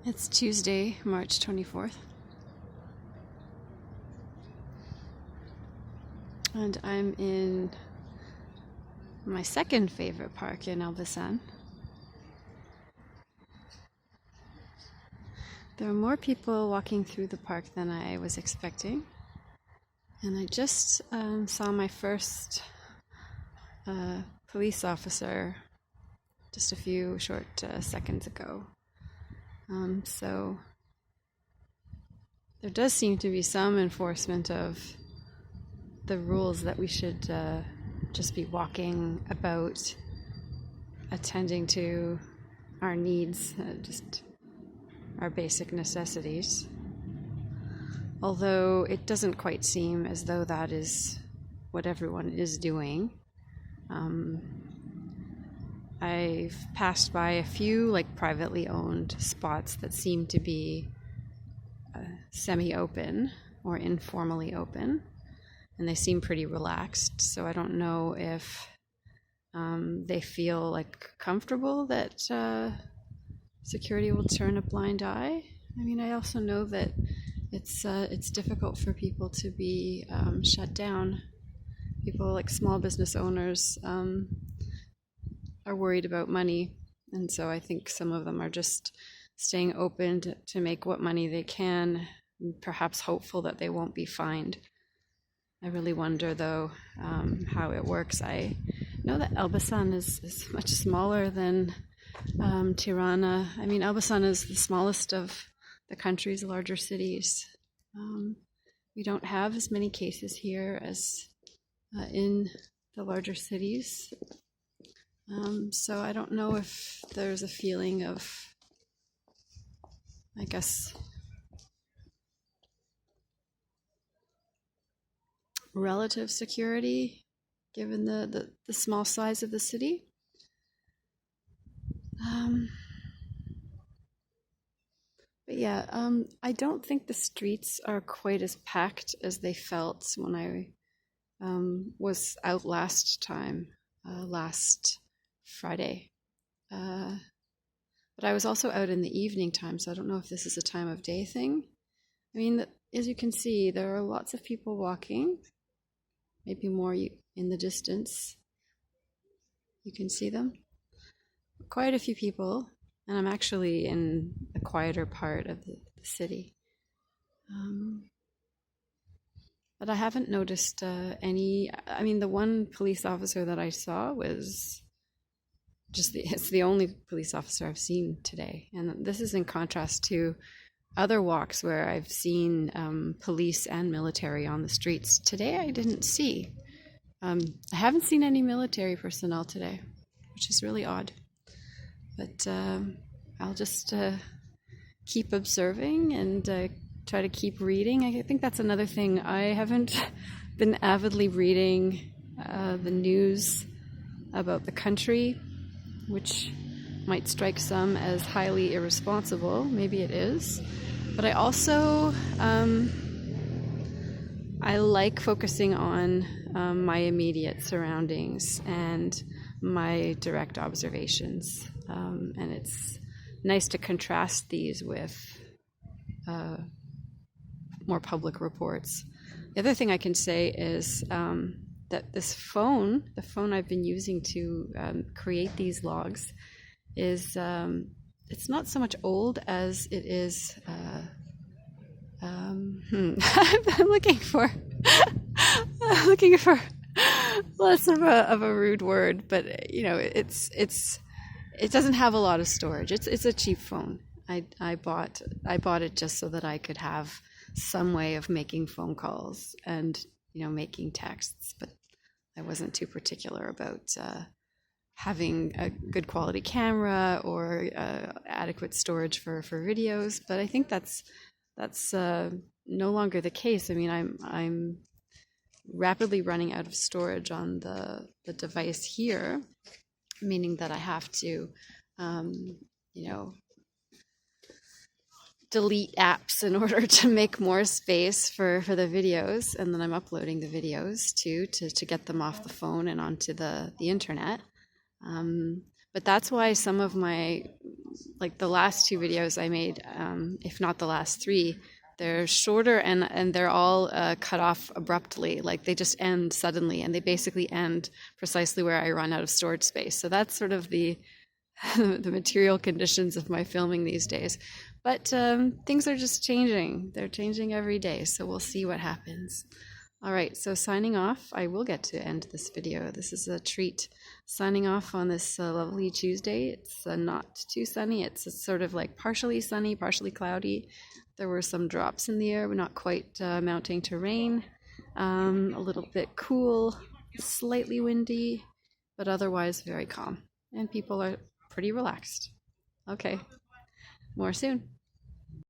It's Tuesday, March 24th. And I'm in my second favorite park in Elbasan. There are more people walking through the park than I was expecting. And I just saw my first police officer just a few short seconds ago. So there does seem to be some enforcement of the rules that we should just be walking about, attending to our needs, just our basic necessities. Although it doesn't quite seem as though that is what everyone is doing. I've passed by a few privately owned spots that seem to be semi-open or informally open, and they seem pretty relaxed. So I don't know if they feel comfortable that security will turn a blind eye. I mean, I also know that it's difficult for people to be shut down. People like small business owners are worried about money, and so I think some of them are just staying open to make what money they can, perhaps hopeful that they won't be fined. I really wonder, though, how it works. I know that Elbasan is much smaller than Tirana. I mean, Elbasan is the smallest of the country's larger cities. We don't have as many cases here as in the larger cities. So I don't know if there's a feeling of, I guess, relative security given the small size of the city. But yeah, I don't think the streets are quite as packed as they felt when I was out last Friday. But I was also out in the evening time, so I don't know if this is a time of day thing. I mean, as you can see, there are lots of people walking, maybe more in the distance. You can see them. Quite a few people, and I'm actually in the quieter part of the city. But I haven't noticed any. I mean, the one police officer that I saw was it's the only police officer I've seen today. And this is in contrast to other walks where I've seen police and military on the streets. Today I didn't see. I haven't seen any military personnel today, which is really odd. But I'll just keep observing and try to keep reading. I think that's another thing. I haven't been avidly reading the news about the country, which might strike some as highly irresponsible. Maybe it is. But I also, I like focusing on my immediate surroundings and my direct observations. And it's nice to contrast these with more public reports. The other thing I can say is that this phone, the phone I've been using to create these logs, is it's not so much old as it is. I'm looking for less of a rude word, but it doesn't have a lot of storage. It's a cheap phone. I bought it just so that I could have some way of making phone calls and making texts, but I wasn't too particular about having a good quality camera or adequate storage for videos. But I think that's no longer the case. I mean, I'm rapidly running out of storage on the device here, meaning that I have to, you know, delete apps in order to make more space for the videos. And then I'm uploading the videos too to get them off the phone and onto the internet. But that's why some of my, like the last 2 videos I made, if not the last 3, they're shorter and they're all cut off abruptly. Like they just end suddenly, and they basically end precisely where I run out of storage space. So that's sort of the the material conditions of my filming these days. But things are just changing. They're changing every day. So we'll see what happens. All right, so signing off. I will get to end this video. This is a treat. Signing off on this lovely Tuesday. It's not too sunny. It's sort of like partially sunny, partially cloudy. There were some drops in the air, but not quite amounting to rain. A little bit cool, slightly windy, but otherwise very calm. And people are pretty relaxed. Okay, more soon.